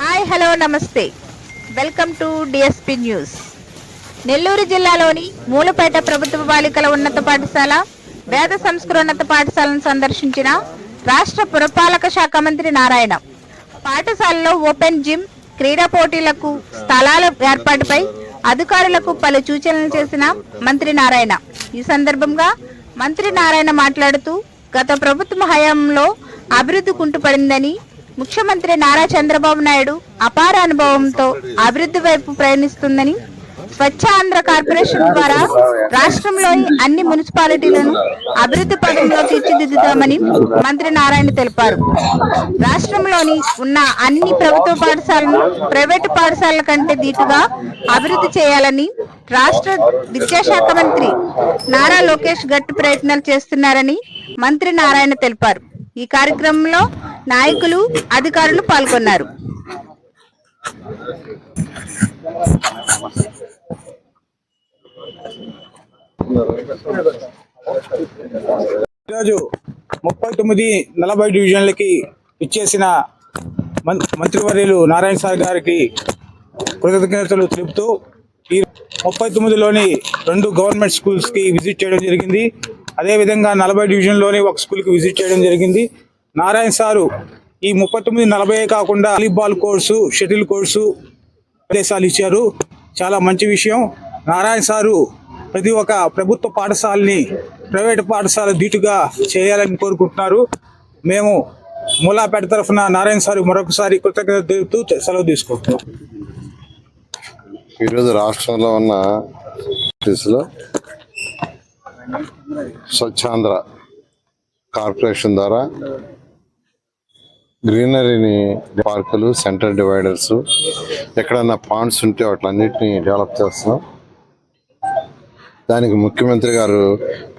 Hi hello నమస్తే welcome to DSP news. Nellore జిల్లాలోని మూలపేట ప్రభుత్వ బాలికల ఉన్నత పాఠశాల, వేద సంస్కృన్నత పాఠశాలను సందర్శించిన రాష్ట్ర పురపాలక శాఖ మంత్రి నారాయణ పాఠశాలలో ఓపెన్ జిమ్, క్రీడా పోటీలకు స్థలాల ఏర్పాటుపై అధికారులకు పలు సూచనలు చేసిన మంత్రి నారాయణ. ఈ సందర్భంగా మంత్రి నారాయణ మాట్లాడుతూ గత ప్రభుత్వ హయాంలో అభివృద్ధి కుంటుపడిందని, ముఖ్యమంత్రి నారా చంద్రబాబు నాయుడు అపార అనుభవంతో అభివృద్ధి వైపు ప్రయాణిస్తుందని, స్వచ్ఛ ఆంధ్ర కార్పొరేషన్ ద్వారా రాష్ట్రంలోని అన్ని మున్సిపాలిటీలను అభివృద్ధి పదంలో తీర్చిదిద్దుతామని మంత్రి నారాయణ తెలిపారు. రాష్ట్రంలోని ఉన్న అన్ని ప్రభుత్వ పాఠశాలను ప్రైవేటు పాఠశాలల కంటే ధీటుగా అభివృద్ధి చేయాలని రాష్ట్ర విద్యాశాఖ మంత్రి నారా లోకేష్ గట్టి ప్రయత్నాలు చేస్తున్నారని మంత్రి నారాయణ తెలిపారు. ఈ కార్యక్రమంలో నాయకులు, అధికారులు పాల్గొన్నారు. ఈరోజు 39-40 డివిజన్లకి ఇచ్చేసిన మంత్రివర్యులు నారాయణ సార్ గారికి కృతజ్ఞతలు తెలుపుతూ ఈ 39లోని 2 గవర్నమెంట్ స్కూల్స్కి విజిట్ చేయడం జరిగింది. అదేవిధంగా 40 డివిజన్లోని ఒక స్కూల్కి విజిట్ చేయడం జరిగింది. నారాయణ సారు ఈ 39-40 కాకుండా వాలీబాల్ కోర్సు, షటిల్ కోర్సు ఆదేశాలు ఇచ్చారు. చాలా మంచి విషయం. నారాయణ సారు ప్రతి ఒక్క ప్రభుత్వ పాఠశాలని ప్రైవేటు పాఠశాల ధీటుగా చేయాలని కోరుకుంటున్నారు. మేము మూలాపేట తరఫున నారాయణ సారు మరొకసారి కృతజ్ఞత తెలుపుతూ సెలవు తీసుకుంటున్నాం. ఈరోజు రాష్ట్రంలో ఉన్న స్వచ్ఛాంధ్ర కార్పొరేషన్ ద్వారా గ్రీనరీని, పార్కులు, సెంటర్ డివైడర్స్, ఎక్కడన్నా పాండ్స్ ఉంటే వాటిలన్నింటినీ డెవలప్ చేస్తున్నాం. దానికి ముఖ్యమంత్రి గారు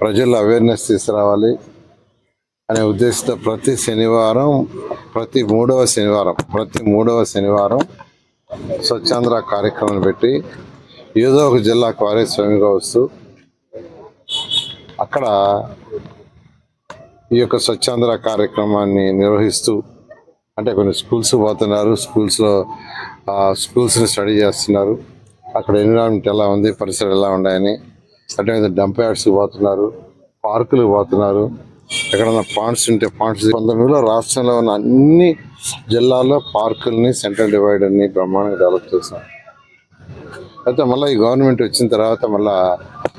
ప్రజల్లో అవేర్నెస్ తీసుకురావాలి అనే ఉద్దేశంతో ప్రతి మూడవ శనివారం స్వచ్ఛాంధ్ర కార్యక్రమం పెట్టి ఏదో ఒక జిల్లాకు వారే స్వయంగా వస్తూ అక్కడ ఈ యొక్క స్వచ్ఛాంధ్ర కార్యక్రమాన్ని నిర్వహిస్తూ, అంటే కొన్ని స్కూల్స్ పోతున్నారు, స్కూల్స్ని స్టడీ చేస్తున్నారు, అక్కడ ఎన్విరాన్మెంట్ ఎలా ఉంది, పరిసరాలు ఎలా ఉన్నాయని. అదేవిధంగా డంప్ యార్డ్స్కి పోతున్నారు, పార్కులకు పోతున్నారు, ఎక్కడన్నా పాండ్స్ ఉంటే పాండ్స్. 19లో రాష్ట్రంలో ఉన్న అన్ని జిల్లాల్లో పార్కుల్ని, సెంట్రల్ డివైడర్ని బ్రహ్మాండంగా డెవలప్ చేశాం. అయితే మళ్ళీ ఈ గవర్నమెంట్ వచ్చిన తర్వాత మళ్ళీ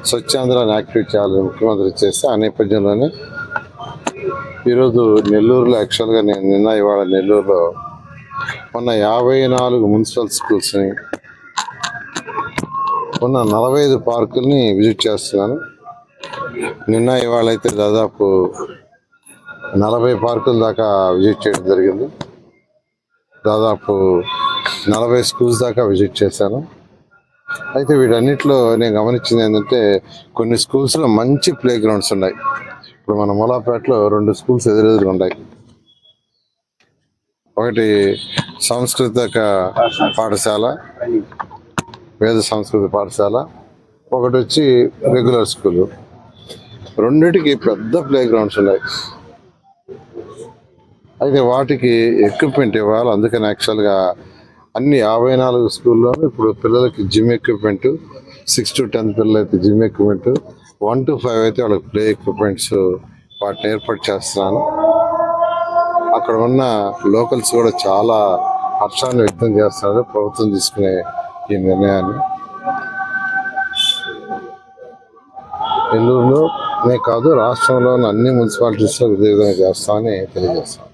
స్వచ్ఛాంధ్రాన్ని యాక్టివేట్ చేయాలని ముఖ్యమంత్రి చేస్తే ఆ నేపథ్యంలోనే ఈరోజు నెల్లూరులో యాక్చువల్గా ఇవాళ నెల్లూరులో ఉన్న 54 మున్సిపల్ స్కూల్స్ని, ఉన్న 45 పార్కుల్ని విజిట్ చేస్తున్నాను. ఇవాళ అయితే దాదాపు 40 పార్కుల దాకా విజిట్ చేయడం జరిగింది. దాదాపు 40 స్కూల్స్ దాకా విజిట్ చేశాను. అయితే వీటన్నిటిలో నేను గమనించింది ఏంటంటే కొన్ని స్కూల్స్లో మంచి ప్లే గ్రౌండ్స్ ఉన్నాయి. ఇప్పుడు మన మూలాపేటలో 2 స్కూల్స్ ఎదురెదురుగా ఉన్నాయి. ఒకటి సాంస్కృతిక పాఠశాల, వేద సంస్కృతి పాఠశాల, ఒకటి వచ్చి రెగ్యులర్ స్కూలు. రెండిటికి పెద్ద ప్లే గ్రౌండ్స్ ఉన్నాయి. అయితే వాటికి ఎక్విప్మెంట్ ఇవ్వాలి. అందుకని యాక్చువల్గా అన్ని 54 స్కూల్లో ఇప్పుడు పిల్లలకి జిమ్ ఎక్విప్మెంట్, 6 to 10 పిల్లలు అయితే జిమ్ ఎక్విప్మెంట్, 1 to 5 అయితే వాళ్ళకి ప్లే ఎక్విప్మెంట్స్ వాటిని ఏర్పాటు చేస్తున్నాను. అక్కడ ఉన్న లోకల్స్ కూడా చాలా హర్షాన్ని వ్యక్తం చేస్తున్నారు ప్రభుత్వం తీసుకునే ఈ నిర్ణయాన్ని. నెల్లూరులోనే కాదు, రాష్ట్రంలో ఉన్న అన్ని మున్సిపాలిటీస్లో ఇదే విధంగా చేస్తామని తెలియజేస్తాం.